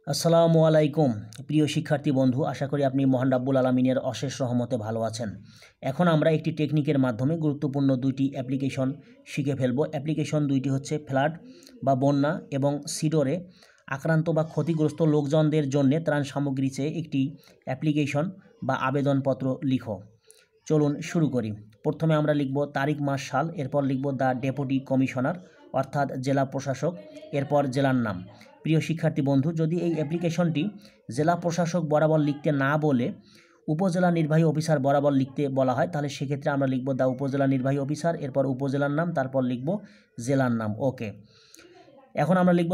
আসসালামু আলাইকুম প্রিয় শিক্ষার্থী বন্ধু, আশা করি আপনি মহান রাব্বুল আলামিনের অশেষ রহমতে ভালো আছেন। এখন আমরা একটি টেকনিকের মাধ্যমে গুরুত্বপূর্ণ দুইটি অ্যাপ্লিকেশন শিখে ফেলব। অ্যাপ্লিকেশন দুইটি হচ্ছে ফ্লাড বা বন্যা এবং সিডরে আক্রান্ত বা ক্ষতিগ্রস্ত লোকজনদের জন্য ত্রাণ সামগ্রী চেয়ে একটি অ্যাপ্লিকেশন বা আবেদনপত্র লিখো। চলুন শুরু করি। প্রথমে আমরা লিখব তারিখ, মাস, সাল, এরপর লিখব দ্য ডেপুটি কমিশনার অর্থাৎ জেলা প্রশাসক, এরপর জেলার নাম। প্রিয় শিক্ষার্থী বন্ধু, যদি এই অ্যাপ্লিকেশনটি জেলা প্রশাসক বরাবর লিখতে না বলে উপজেলা নির্বাহী অফিসার বরাবর লিখতে বলা হয়, তাহলে সেক্ষেত্রে আমরা লিখব দ্য উপজেলা নির্বাহী অফিসার, এরপর উপজেলার নাম, তারপর লিখব জেলার নাম। ওকে, এখন আমরা লিখব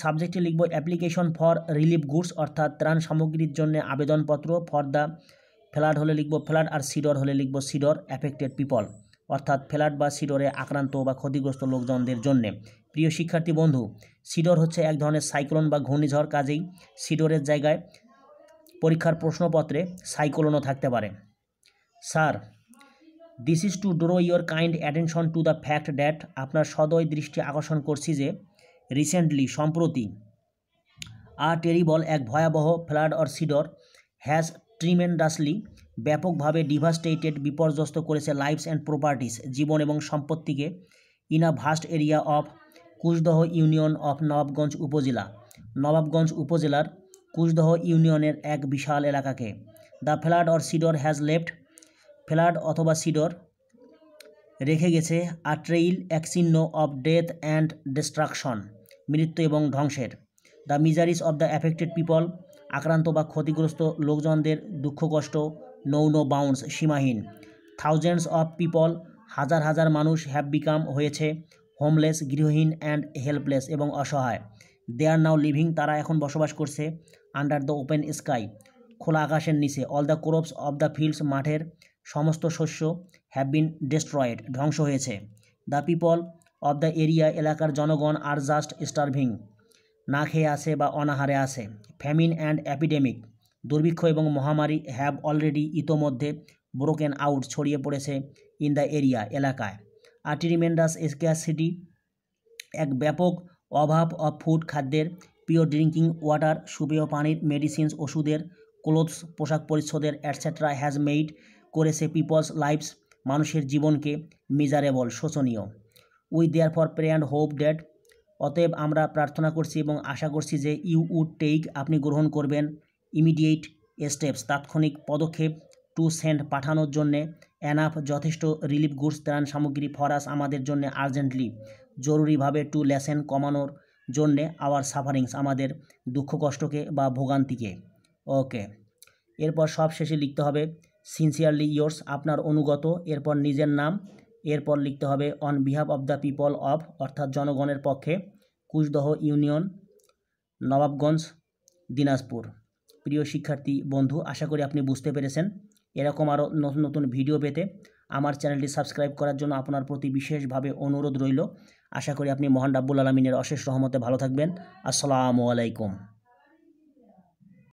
সাবজেক্টে লিখব অ্যাপ্লিকেশন ফর রিলিফ গুডস অর্থাৎ ত্রাণ সামগ্রীর জন্য আবেদনপত্র। ফর দ্য ফ্লাড হলে লিখব ফ্লাড, আর সিডর হলে লিখব সিডর অ্যাফেক্টেড পিপল অর্থাৎ ফ্লাড বা সিডরে আক্রান্ত বা ক্ষতিগ্রস্ত লোকজনদের জন্যে। প্রিয় শিক্ষার্থী বন্ধু, সিডর হচ্ছে এক ধরনের সাইক্লোন বা ঘূর্ণিঝড়, কাজেই সিডরের জায়গায় পরীক্ষার প্রশ্নপত্রে সাইক্লোনও থাকতে পারে। Sir, this is two draw your kind attention to the fact that, আপনার সদয় দৃষ্টি আকর্ষণ করছি যে রিসেন্টলি সম্প্রতি টেরিবল এক ভয়াবহ flood or Sidr has tremendously ব্যাপকভাবে ডিভাস্টেটেড বিপর্যস্ত করেছে লাইফস অ্যান্ড প্রপার্টিস জীবন এবং সম্পত্তিকে in a vast area of Kushdaha union of Nawabganj upazila, Nawabganj উপজেলার কুশদহ ইউনিয়নের এক বিশাল এলাকাকে। The flood or Sidr has left, flood অথবা সিডর রেখে গেছে ট্রেইল এক চিহ্ন অফ ডেথ অ্যান্ড ডিস্ট্রাকশন, মৃত্যু এবং ধ্বংসের। The মিজারিস of the affected people, আক্রান্ত বা ক্ষতিগ্রস্ত লোকজনদের দুঃখ কষ্ট নো বাউন্ডস, সীমাহীন। থাউজেন্ডস অফ পিপল, হাজার হাজার মানুষ হ্যাভ বিকাম হয়েছে হোমলেস, গৃহহীন অ্যান্ড হেল্পলেস এবং অসহায়। দে আর নাও লিভিং, তারা এখন বসবাস করছে আন্ডার দ্য ওপেন স্কাই, খোলা আকাশের নিচে। All the crops of the fields, মাঠের সমস্ত শস্য হ্যাভ বিন ডেস্ট্রয়েড, ধ্বংস হয়েছে। The people of the area, এলাকার জনগণ আর জাস্ট স্টারভিং, না খেয়ে আছে বা অনাহারে আছে। ফ্যামিন অ্যান্ড অ্যাপিডেমিক, দুর্ভিক্ষ এবং মহামারী হ্যাভ অলরেডি, ইতোমধ্যে, ব্রোকেন আউট, ছড়িয়ে পড়েছে ইন দ্য এরিয়া, এলাকায়। ট্রিমেন্ডাস স্ক্যারসিটি, এক ব্যাপক অভাব অফ ফুড, খাদ্যের। পিওর ড্রিঙ্কিং ওয়াটার, সুপেয় পানির। মেডিসিনস, ওষুধের। ক্লোথস, পোশাক পরিচ্ছদের। অ্যাটসেট্রা হ্যাজ মেড, করেছে পিপলস লাইফস, মানুষের জীবনকে মিজারেবল, শোচনীয়। We therefore pray and hope that, অতএব আমরা প্রার্থনা করছি এবং আশা করছি যে ইউ উড টেক, আপনি গ্রহণ করবেন ইমিডিয়েট স্টেপস, তাৎক্ষণিক পদক্ষেপ। টু সেন্ড, পাঠানোর জন্যে। অ্যানাফ, যথেষ্ট। রিলিফ গুডস, ত্রাণ সামগ্রী। ফরাস, আমাদের জন্য। আর্জেন্টলি, জরুরিভাবে। টু লেসেন, কমানোর জন্যে। আওয়ার সাফারিংস, আমাদের দুঃখ কষ্টকে বা ভোগান্তিকে। ওকে, এরপর সব শেষে লিখতে হবে সিনসিয়ারলি ইয়োর্স, আপনার অনুগত, এরপর নিজের নাম, এরপর লিখতে হবে on behalf of the people of অর্থাৎ জনগণের পক্ষে, কুশদহ ইউনিয়ন, নবাবগঞ্জ, দিনাজপুর। প্রিয় শিক্ষার্থী বন্ধু, আশা করি আপনি বুঝতে পেরেছেন। এরকম আরও নতুন নতুন ভিডিও পেতে আমার চ্যানেলটি সাবস্ক্রাইব করার জন্য আপনার প্রতি বিশেষভাবে অনুরোধ রইল। আশা করি আপনি মহান রাব্বুল আলামিনের অশেষ রহমতে ভালো থাকবেন। আসসালামু আলাইকুম।